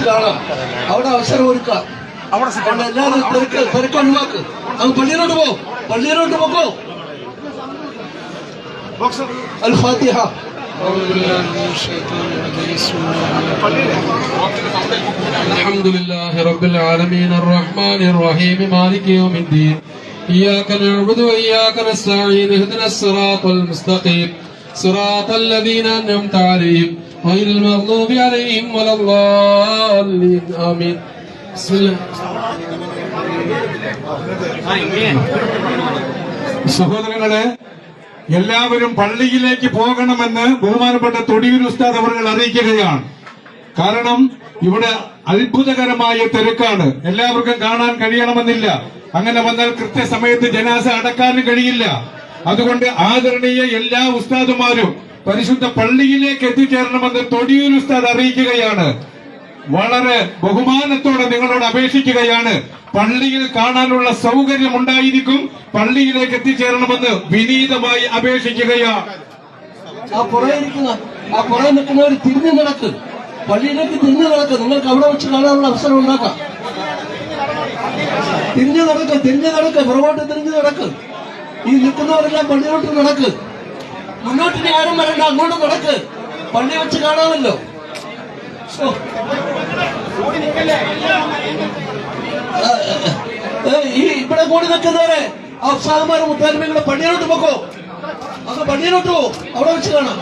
വെച്ച് കാണാം. അവിടെ അവസരം ഒരുക്കാം. എല്ലാവരും തിരക്ക് ഒഴിവാക്ക്. അങ്ങ് പള്ളിയിലോട്ട് പോ, പള്ളിയിലോട്ട് പോക്കോ. അൽ-ഫാത്തിഹ. الحمد لله رب العالمين الرحمن الرحيم مالك يوم الدين إياك نعبد وإياك نستعين اهدنا الصراط المستقيم صراط الذين أنعمت عليهم غير المغضوب عليهم ولا الضالين آمين بسم الله. സഹോദരങ്ങളെ, എല്ലാവരും പള്ളിയിലേക്ക് പോകണമെന്ന് ബഹുമാനപ്പെട്ട തൊടിയൂർ ഉസ്താദ് അവർ അറിയിക്കുകയാണ്. കാരണം ഇവിടെ അത്ഭുതകരമായ തിരക്കാണ്. എല്ലാവർക്കും കാണാൻ കഴിയണമെന്നില്ല. അങ്ങനെ വന്നാൽ കൃത്യസമയത്ത് ജനാസ അടക്കാനും കഴിയില്ല. അതുകൊണ്ട് ആദരണീയ എല്ലാ ഉസ്താദുമാരും പരിശുദ്ധ പള്ളിയിലേക്ക് എത്തിച്ചേരണമെന്ന് തൊടിയൂർ ഉസ്താദ് അറിയിക്കുകയാണ്. വളരെ ബഹുമാനത്തോടെ നിങ്ങളോട് അപേക്ഷിക്കുകയാണ്. പള്ളിയിൽ കാണാനുള്ള സൗകര്യം ഉണ്ടായിരിക്കും. പള്ളിയിലേക്ക് എത്തിച്ചേരണമെന്ന് വിനീതമായി അപേക്ഷിക്കുകയാണ്. ആ പുറകെ നിൽക്കുന്നവർ തിരിഞ്ഞു നടക്ക്, പള്ളിയിലേക്ക് തിരിഞ്ഞു നടക്ക്. നിങ്ങൾക്ക് അവിടെ വെച്ച് കാണാനുള്ള അവസരം ഉണ്ടാക്കാം. തിരിഞ്ഞു നടക്ക്, പുറകോട്ട് തിരിഞ്ഞു നടക്ക്. ഈ നിൽക്കുന്നവരെല്ലാം പള്ളിയിലോട്ട് നടക്ക്. മുന്നോട്ട് ആരും വരണ്ട, അങ്ങോട്ട് നടക്ക്. പള്ളി വെച്ച് കാണാമല്ലോ. ഈ ഇവിടെ കൂടി നിൽക്കുന്നവരെ അവസാനമാരും മുത്താലിമികളെ പള്ളിയിലോട്ട് പോക്കോ. അത് പള്ളിയിലോട്ട് പോ, അവിടെ വെച്ച് കാണാം.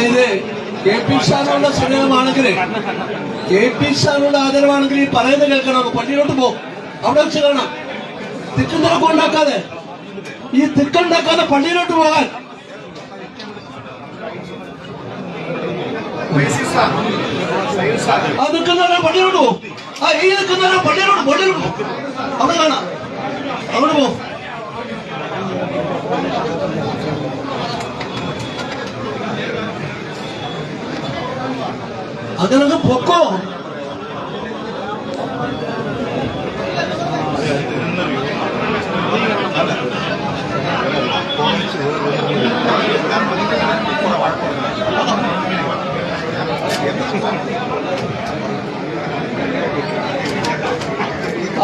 ഇത് കെ പി ഷാനുള്ള സ്നേഹമാണെങ്കിൽ, കെ പി ഷാനുള്ള ആദരവാണെങ്കിൽ ഈ പറയുന്നത് കേൾക്കണം. പള്ളിയിലോട്ട് പോ, അവിടെ വെച്ച് കാണാം. തിക്കുന്നിറക്കം ഉണ്ടാക്കാതെ, ഈ തിക്കുണ്ടാക്കാതെ പള്ളിയിലോട്ട് പോകാൻ. ആ നിൽക്കുന്നവരെ പള്ളിയിലോട്ട് പോ. ആ ഈ നിൽക്കുന്നവരെ പള്ളിയിലോട്ട് പോ, അവിടെ കാണാം. അവിടെ പോ. അതിനൊക്കെ പൊക്കോ.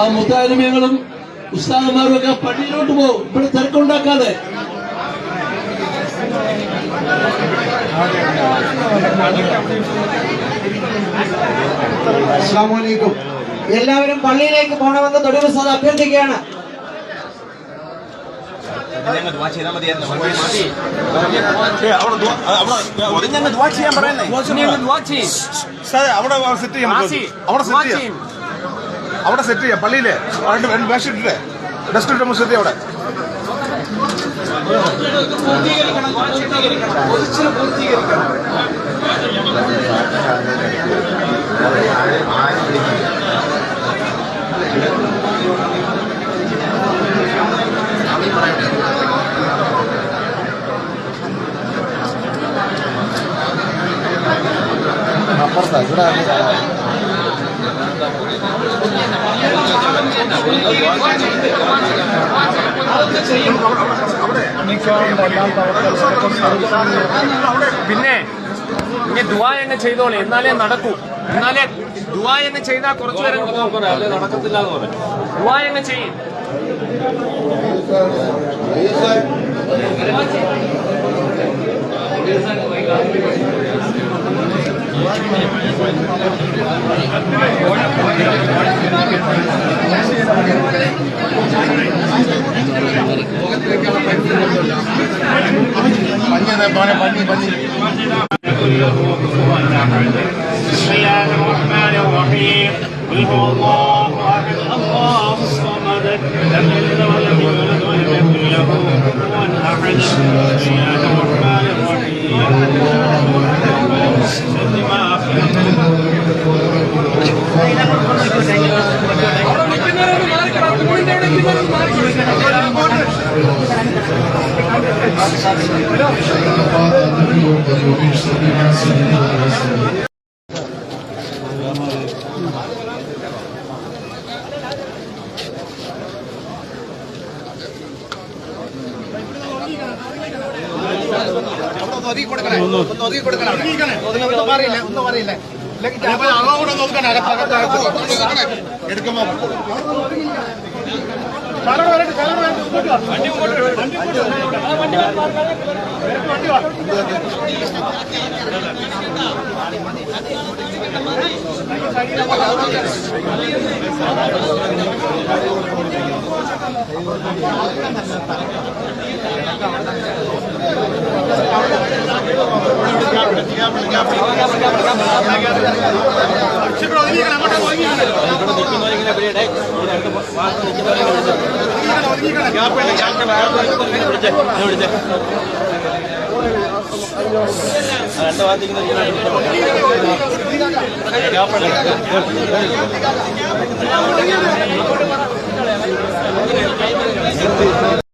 ആ മുത്താലിമ്യങ്ങളും ഉസ്താദന്മാരും ഒക്കെ പള്ളിയിലോട്ട് പോകും. ഇവിടെ തിരക്കുണ്ടാക്കാതെ. അസ്സലാമു അലൈക്കും. എല്ലാവരും പള്ളിയിലേക്ക് പോകണമെന്ന് തൊടിയൂർ ഉസ്താദ് അഭ്യർത്ഥിക്കുകയാണ്. അവിടെ സെറ്റ് ചെയ്യാം. പള്ളിയിലെ രണ്ട് ബാഷ് ഇട്ടില്ലേ, ഡസ്റ്റ് ഇട്ട് സെറ്റ് ചെയ്യാം. അവിടെ അപ്പുറത്താ ഇവിടെ പിന്നെ ഇനി ദുആ അങ്ങ് ചെയ്തോളെ, എന്നാലേ നടക്കൂ. എന്നാലേ ദുആ അങ്ങ് ചെയ്താൽ കുറച്ചു നേരം നടക്കത്തില്ല എന്ന് പറയും. ദുആ അങ്ങ് ചെയ്യും. بسم الله الرحمن الرحيم قل هو الله احد الله الصمد لم يلد ولم يولد ولم يكن له كفوا احد بسم الله الرحمن الرحيم രണ്ട്